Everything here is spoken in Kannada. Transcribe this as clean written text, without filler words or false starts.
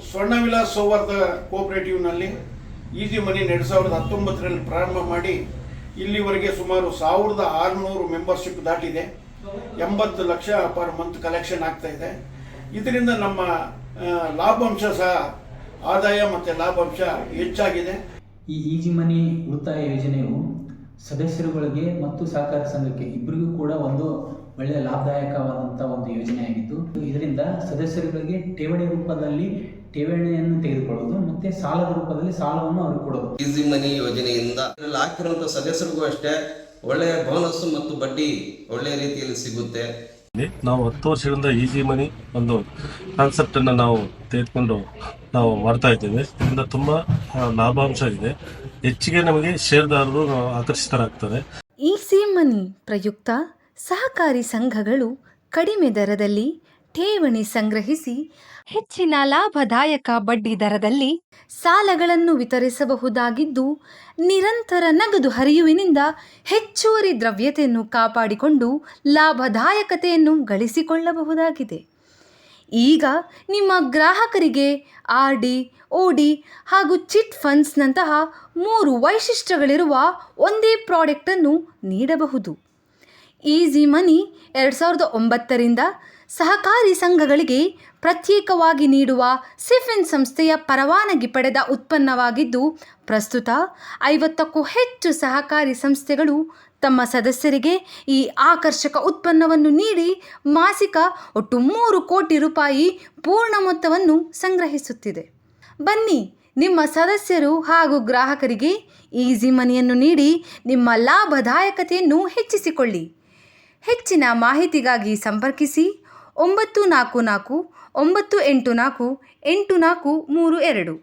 ಸ್ವರ್ಣವಿಲಾಸ್ ಸೌಹಾರ್ದ ಕೋಆಪರೇಟಿವ್ನಲ್ಲಿ ಈಸಿ ಮನಿ 2019ರಲ್ಲಿ ಪ್ರಾರಂಭ ಮಾಡಿ ಇಲ್ಲಿವರೆಗೆ ಸುಮಾರು 1600 ಮೆಂಬರ್ಶಿಪ್ ದಾಟಿದೆ. 80 ಲಕ್ಷ ಪರ್ ಮಂತ್ ಕಲೆಕ್ಷನ್ ಆಗ್ತಾ ಇದೆ. ಇದರಿಂದ ನಮ್ಮ ಲಾಭಾಂಶ ಸಹ ಆದಾಯ ಮತ್ತು ಲಾಭಾಂಶ ಹೆಚ್ಚಾಗಿದೆ. ಈ ಈಸಿ ಮನಿ ಉಳಿತಾಯ ಯೋಜನೆಯು ಸದಸ್ಯರುಗಳಿಗೆ ಮತ್ತು ಸಹಕಾರ ಸಂಘಕ್ಕೆ ಇಬ್ಬರಿಗೂ ಕೂಡ ಒಂದು ಒಳ್ಳೆಯ ಲಾಭದಾಯಕವಾದಂಥ ಒಂದು ಯೋಜನೆಯಾಗಿದ್ದು, ಇದರಿಂದ ಸದಸ್ಯರುಗಳಿಗೆ ಠೇವಣಿ ರೂಪದಲ್ಲಿ ಠೇವಣಿಯನ್ನು ತೆಗೆದುಕೊಳ್ಳೋದು ಮತ್ತು ಸಾಲದ ರೂಪದಲ್ಲಿ ಸಾಲವನ್ನು ಅವ್ರಿಗೆ ಕೊಡೋದು. ಈಸಿ ಮನಿ ಯೋಜನೆಯಿಂದ ಹಾಕಿರುವಂಥ ಸದಸ್ಯರಿಗೂ ಅಷ್ಟೇ ಒಳ್ಳೆಯ ಬೋನಸ್ ಮತ್ತು ಬಡ್ಡಿ ಒಳ್ಳೆಯ ರೀತಿಯಲ್ಲಿ ಸಿಗುತ್ತೆ. ನಾವು 10 ವರ್ಷಗಳಿಂದ ಈಸಿ ಮನಿ ಒಂದು ಕಾನ್ಸೆಪ್ಟ್ ಅನ್ನು ನಾವು ತೆಗೆದುಕೊಂಡು ನಾವು ಮಾಡ್ತಾ ಇದ್ದೇವೆ. ಇದರಿಂದ ತುಂಬಾ ಲಾಭಾಂಶ ಇದೆ. ಹೆಚ್ಚಿಗೆ ನಮಗೆ ಷೇರುದಾರರು ಆಕರ್ಷಿತರಾಗ್ತಾರೆ. ಈಸಿ ಮನಿ ಪ್ರಯುಕ್ತ ಸಹಕಾರಿ ಸಂಘಗಳು ಕಡಿಮೆ ದರದಲ್ಲಿ ಠೇವಣಿ ಸಂಗ್ರಹಿಸಿ ಹೆಚ್ಚಿನ ಲಾಭದಾಯಕ ಬಡ್ಡಿ ದರದಲ್ಲಿ ಸಾಲಗಳನ್ನು ವಿತರಿಸಬಹುದಾಗಿದ್ದು, ನಿರಂತರ ನಗದು ಹರಿಯುವಿನಿಂದ ಹೆಚ್ಚುವರಿ ದ್ರವ್ಯತೆಯನ್ನು ಕಾಪಾಡಿಕೊಂಡು ಲಾಭದಾಯಕತೆಯನ್ನು ಗಳಿಸಿಕೊಳ್ಳಬಹುದಾಗಿದೆ. ಈಗ ನಿಮ್ಮ ಗ್ರಾಹಕರಿಗೆ RD, OD ಹಾಗೂ ಚಿಟ್ ಫಂಡ್ಸ್ನಂತಹ 3 ವೈಶಿಷ್ಟ್ಯಗಳಿರುವ ಒಂದೇ ಪ್ರಾಡಕ್ಟನ್ನು ನೀಡಬಹುದು. ಈಸಿ ಮನಿ 2009ರಿಂದ ಸಹಕಾರಿ ಸಂಘಗಳಿಗೆ ಪ್ರತ್ಯೇಕವಾಗಿ ನೀಡುವ ಸಿಫಿನ್ ಸಂಸ್ಥೆಯ ಪರವಾನಗಿ ಪಡೆದ ಉತ್ಪನ್ನವಾಗಿದ್ದು, ಪ್ರಸ್ತುತ 50ಕ್ಕೂ ಹೆಚ್ಚು ಸಹಕಾರಿ ಸಂಸ್ಥೆಗಳು ತಮ್ಮ ಸದಸ್ಯರಿಗೆ ಈ ಆಕರ್ಷಕ ಉತ್ಪನ್ನವನ್ನು ನೀಡಿ ಮಾಸಿಕ ಒಟ್ಟು 3 ಕೋಟಿ ರೂಪಾಯಿ ಪೂರ್ಣ ಮೊತ್ತವನ್ನು ಸಂಗ್ರಹಿಸುತ್ತಿದೆ. ಬನ್ನಿ, ನಿಮ್ಮ ಸದಸ್ಯರು ಹಾಗೂ ಗ್ರಾಹಕರಿಗೆ ಈಸಿ ಮನಿಯನ್ನು ನೀಡಿ ನಿಮ್ಮ ಲಾಭದಾಯಕತೆಯನ್ನು ಹೆಚ್ಚಿಸಿಕೊಳ್ಳಿ. ಹೆಚ್ಚಿನ ಮಾಹಿತಿಗಾಗಿ ಸಂಪರ್ಕಿಸಿ 944 984 8432.